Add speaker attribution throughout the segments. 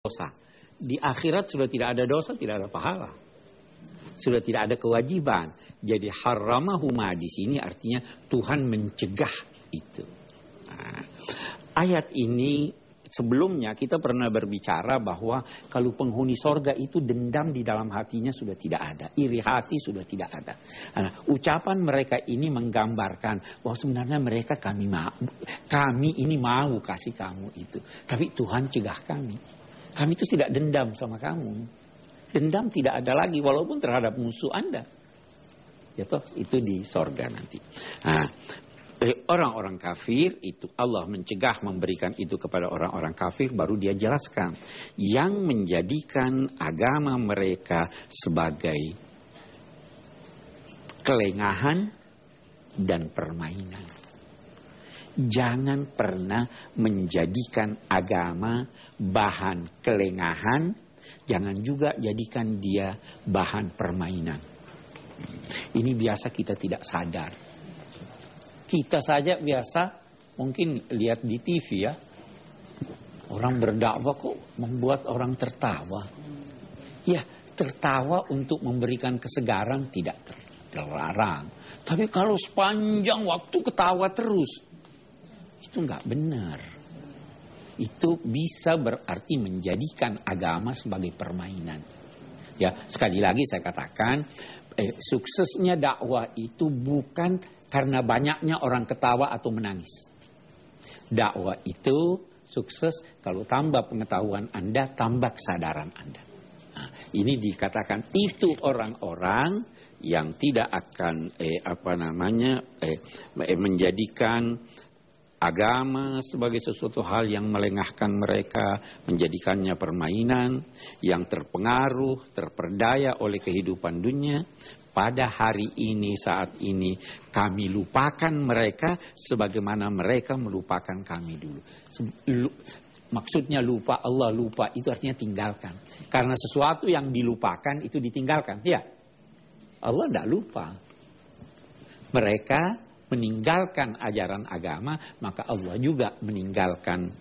Speaker 1: dosa. Di akhirat sudah tidak ada dosa, tidak ada pahala. Sudah tidak ada kewajiban. Jadi haramahuma di sini artinya Tuhan mencegah itu. Nah, ayat ini sebelumnya kita pernah berbicara bahwa kalau penghuni sorga itu dendam di dalam hatinya sudah tidak ada. Iri hati sudah tidak ada. Nah, ucapan mereka ini menggambarkan bahwa sebenarnya mereka kami ini mau kasih kamu itu. Tapi Tuhan cegah kami. Kami itu tidak dendam sama kamu. Dendam tidak ada lagi walaupun terhadap musuh Anda. Ya toh, itu di sorga nanti. Nah, orang-orang kafir itu Allah mencegah memberikan itu kepada orang-orang kafir, baru dia jelaskan yang menjadikan agama mereka sebagai kelengahan dan permainan. Jangan pernah menjadikan agama bahan kelengahan, jangan juga jadikan dia bahan permainan. Ini biasa kita tidak sadar. Kita saja biasa mungkin lihat di TV ya. Orang berdakwah kok membuat orang tertawa. Ya, tertawa untuk memberikan kesegaran tidak terlarang. Tapi kalau sepanjang waktu ketawa terus, itu nggak benar. Itu bisa berarti menjadikan agama sebagai permainan. Ya, sekali lagi saya katakan, suksesnya dakwah itu bukan karena banyaknya orang ketawa atau menangis. Dakwah itu sukses kalau tambah pengetahuan Anda, tambah kesadaran Anda. Nah, ini dikatakan itu orang-orang yang tidak akan menjadikan agama sebagai sesuatu hal yang melengahkan mereka, menjadikannya permainan, yang terpengaruh, terperdaya oleh kehidupan dunia. Pada hari ini, saat ini, kami lupakan mereka sebagaimana mereka melupakan kami dulu. Maksudnya lupa, Allah lupa, itu artinya tinggalkan. Karena sesuatu yang dilupakan itu ditinggalkan. Ya, Allah tidak lupa. Mereka meninggalkan ajaran agama, maka Allah juga meninggalkan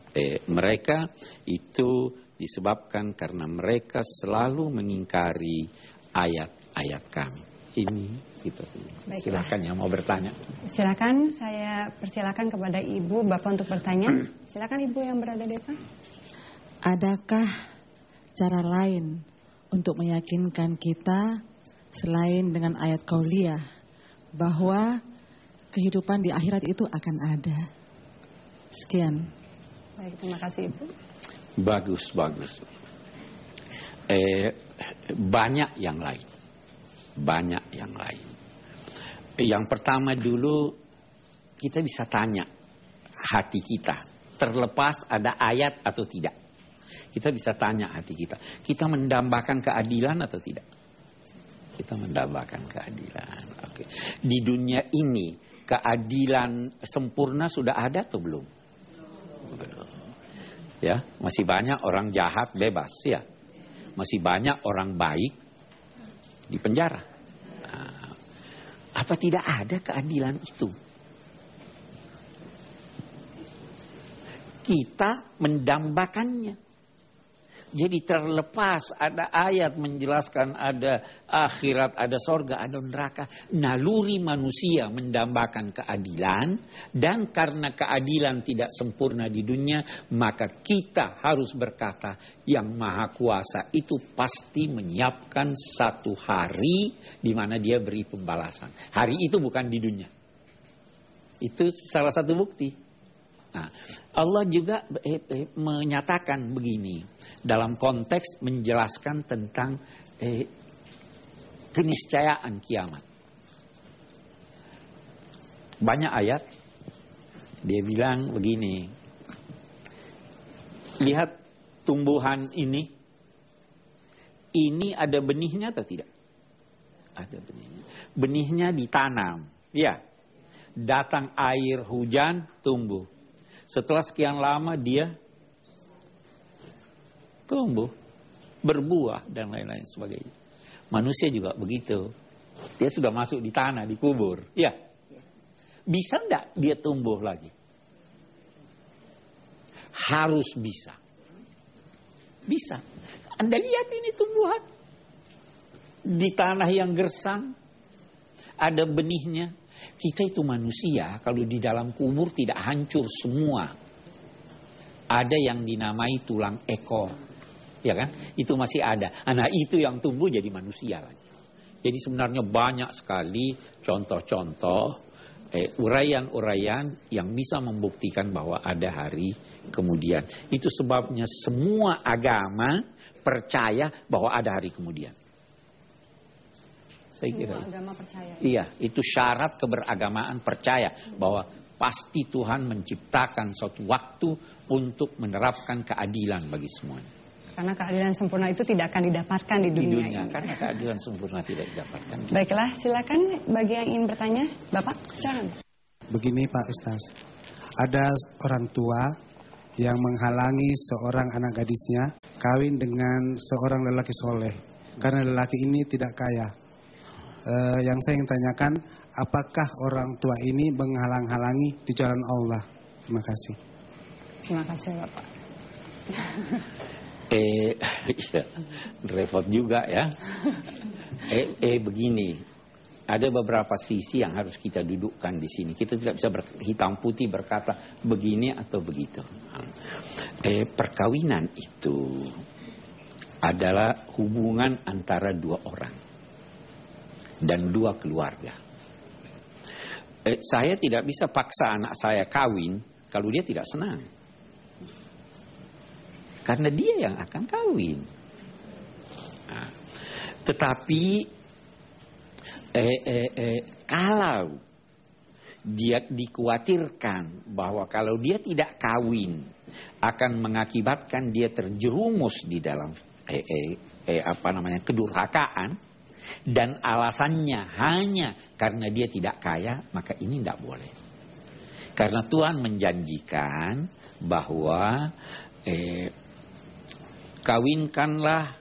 Speaker 1: mereka. Itu disebabkan karena mereka selalu mengingkari ayat-ayat kami. Ini gitu. Silakan yang mau bertanya.
Speaker 2: Silakan, saya persilakan kepada Ibu, Bapak untuk bertanya. Silakan Ibu yang berada di depan.
Speaker 3: Adakah cara lain untuk meyakinkan kita selain dengan ayat qauliyah bahwa kehidupan di akhirat itu akan ada? Sekian.
Speaker 2: Baik, terima kasih Ibu.
Speaker 1: Bagus. Banyak yang lain. Yang pertama dulu, kita bisa tanya hati kita, terlepas ada ayat atau tidak. Kita bisa tanya hati kita, kita mendambakan keadilan atau tidak? Kita mendambakan keadilan. Oke. Di dunia ini, keadilan sempurna sudah ada atau belum? Ya, masih banyak orang jahat bebas ya. Masih banyak orang baik di penjara. Nah, apa tidak ada keadilan itu? Kita mendambakannya. Jadi terlepas ada ayat menjelaskan ada akhirat, ada sorga, ada neraka. Naluri manusia mendambakan keadilan. Dan karena keadilan tidak sempurna di dunia, maka kita harus berkata, yang Maha Kuasa itu pasti menyiapkan satu hari di mana dia beri pembalasan. Hari itu bukan di dunia. Itu salah satu bukti. Nah, Allah juga menyatakan begini dalam konteks menjelaskan tentang keniscayaan kiamat. Banyak ayat dia bilang begini, lihat tumbuhan ini ada benihnya atau tidak? Ada benihnya. Benihnya ditanam, ya. Datang air hujan, tumbuh. Setelah sekian lama dia tumbuh, berbuah dan lain-lain sebagainya. Manusia juga begitu. Dia sudah masuk di tanah, dikubur. Ya. Bisa enggak dia tumbuh lagi? Harus bisa. Bisa. Anda lihat ini tumbuhan. Di tanah yang gersang, ada benihnya. Kita itu manusia, kalau di dalam kubur tidak hancur semua. Ada yang dinamai tulang ekor. Ya kan? Itu masih ada. Nah itu yang tumbuh jadi manusia lagi. Jadi sebenarnya banyak sekali contoh-contoh uraian-uraian yang bisa membuktikan bahwa ada hari kemudian. Itu sebabnya semua agama percaya bahwa ada hari kemudian. Saya kira.
Speaker 2: Semua agama percaya.
Speaker 1: Iya, itu syarat keberagamaan percaya bahwa pasti Tuhan menciptakan suatu waktu untuk menerapkan keadilan bagi semuanya.
Speaker 2: Karena keadilan sempurna itu tidak akan didapatkan di dunia ini.
Speaker 1: Karena keadilan sempurna tidak didapatkan.
Speaker 2: Baiklah, silakan bagi yang ingin bertanya, Bapak. Silakan.
Speaker 4: Begini Pak Ustaz, ada orang tua yang menghalangi seorang anak gadisnya kawin dengan seorang lelaki soleh karena lelaki ini tidak kaya. Yang saya ingin tanyakan, apakah orang tua ini menghalang-halangi di jalan Allah? Terima kasih.
Speaker 2: Terima kasih Bapak.
Speaker 1: Ya, repot juga ya. Begini, ada beberapa sisi yang harus kita dudukkan di sini. Kita tidak bisa hitam putih berkata begini atau begitu. Perkawinan itu adalah hubungan antara dua orang dan dua keluarga. Saya tidak bisa paksa anak saya kawin kalau dia tidak senang. Karena dia yang akan kawin. Nah, tetapi kalau dia dikhawatirkan bahwa kalau dia tidak kawin akan mengakibatkan dia terjerumus di dalam kedurhakaan dan alasannya hanya karena dia tidak kaya, maka ini tidak boleh. Karena Tuhan menjanjikan bahwa kawinkanlah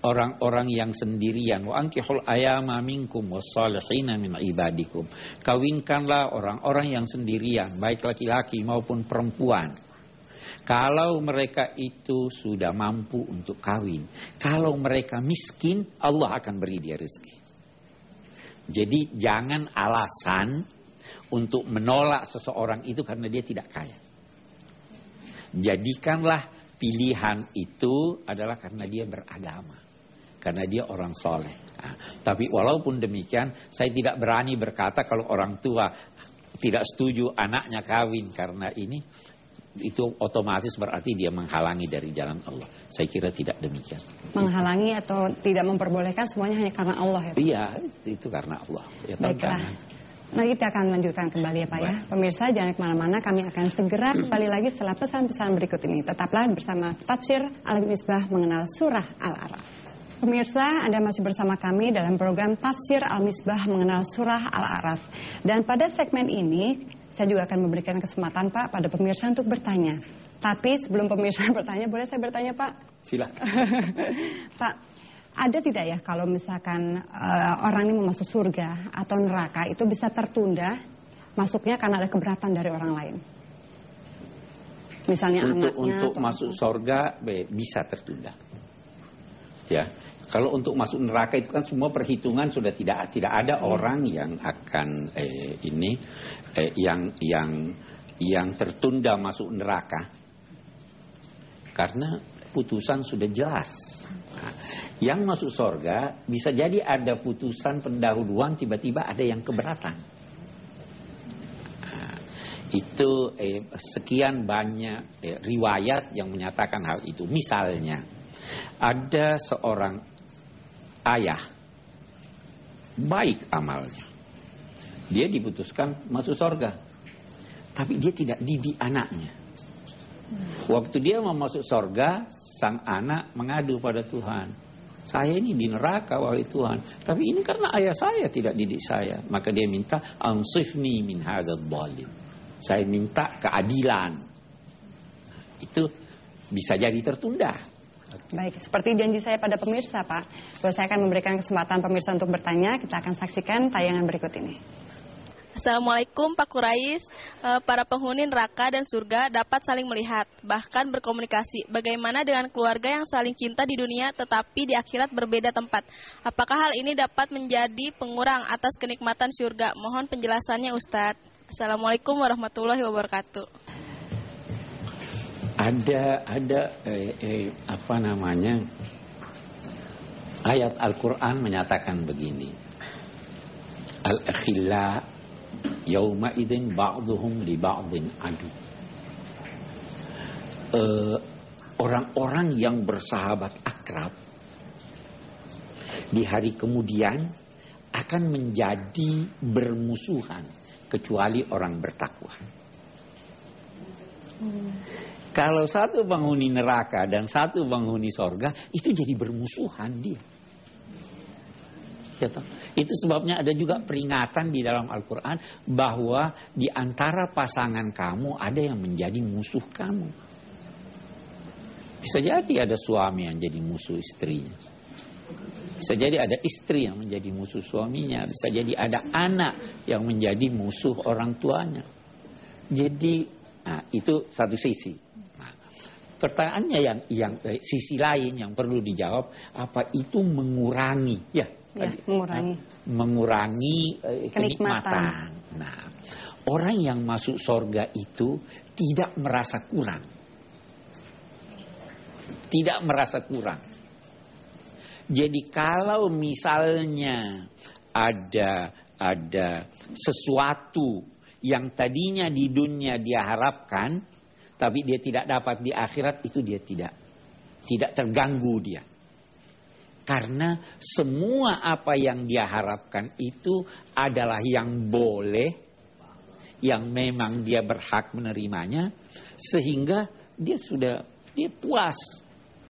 Speaker 1: orang-orang yang sendirian. Wa ankihul ayama minkum wassalihina min ibadikum. Kawinkanlah orang-orang yang sendirian, baik laki-laki maupun perempuan. Kalau mereka itu sudah mampu untuk kawin. Kalau mereka miskin, Allah akan beri dia rezeki. Jadi jangan alasan untuk menolak seseorang itu karena dia tidak kaya. Jadikanlah pilihan itu adalah karena dia beragama. Karena dia orang soleh. Nah, tapi walaupun demikian, saya tidak berani berkata kalau orang tua tidak setuju anaknya kawin karena ini, itu otomatis berarti dia menghalangi dari jalan Allah. Saya kira tidak demikian.
Speaker 2: Menghalangi atau tidak memperbolehkan semuanya hanya karena Allah ya Pak?
Speaker 1: Iya, itu karena Allah. Ya,
Speaker 2: baiklah. Nah kita akan lanjutkan kembali ya Pak ya. Pemirsa jangan kemana-mana, kami akan segera kembali lagi setelah pesan-pesan berikut ini. Tetaplah bersama Tafsir Al-Misbah mengenal Surah Al-A'raf. Pemirsa, Anda masih bersama kami dalam program Tafsir Al-Misbah mengenal Surah Al-A'raf. Dan pada segmen ini, saya juga akan memberikan kesempatan Pak pada pemirsa untuk bertanya. Tapi sebelum pemirsa bertanya, boleh saya bertanya Pak?
Speaker 1: Silakan.
Speaker 2: Pak, ada tidak ya kalau misalkan orang ini mau masuk surga atau neraka itu bisa tertunda masuknya karena ada keberatan dari orang lain? Misalnya
Speaker 1: untuk masuk surga bisa tertunda. Ya, kalau untuk masuk neraka itu kan semua perhitungan sudah tidak ada orang yang akan yang tertunda masuk neraka karena putusan sudah jelas. Nah, yang masuk surga bisa jadi ada putusan pendahuluan, tiba-tiba ada yang keberatan. Nah, itu sekian banyak riwayat yang menyatakan hal itu. Misalnya ada seorang ayah baik amalnya, dia diputuskan masuk surga, tapi dia tidak didik anaknya. Waktu dia mau masuk surga, sang anak mengadu pada Tuhan, saya ini di neraka wahai Tuhan, tapi ini karena ayah saya tidak didik saya. Maka dia minta ansifni min hadzal zalim, saya minta keadilan. Itu bisa jadi tertunda.
Speaker 2: Baik, seperti janji saya pada pemirsa Pak, bahwa saya akan memberikan kesempatan pemirsa untuk bertanya. Kita akan saksikan tayangan berikut ini.
Speaker 5: Assalamualaikum Pak Kurais. Para penghuni neraka dan surga dapat saling melihat, bahkan berkomunikasi. Bagaimana dengan keluarga yang saling cinta di dunia tetapi di akhirat berbeda tempat? Apakah hal ini dapat menjadi pengurang atas kenikmatan surga? Mohon penjelasannya Ustadz. Assalamualaikum warahmatullahi wabarakatuh.
Speaker 1: Ada ayat Al-Quran menyatakan begini. Al-akhilla yauma idzin ba'dhum li ba'dhin adu. Orang-orang yang bersahabat akrab di hari kemudian akan menjadi bermusuhan kecuali orang bertakwa. Kalau satu penghuni neraka dan satu penghuni sorga, itu jadi bermusuhan dia. Itu sebabnya ada juga peringatan di dalam Al-Quran bahwa di antara pasangan kamu ada yang menjadi musuh kamu. Bisa jadi ada suami yang jadi musuh istrinya. Bisa jadi ada istri yang menjadi musuh suaminya. Bisa jadi ada anak yang menjadi musuh orang tuanya. Jadi itu satu sisi. Pertanyaannya yang sisi lain yang perlu dijawab, apa itu mengurangi? Ya, mengurangi kenikmatan. Nah, orang yang masuk surga itu tidak merasa kurang. Tidak merasa kurang. Jadi kalau misalnya ada sesuatu yang tadinya di dunia dia harapkan, tapi dia tidak dapat di akhirat, itu dia tidak terganggu dia. Karena semua apa yang dia harapkan itu adalah yang boleh, yang memang dia berhak menerimanya, sehingga dia puas.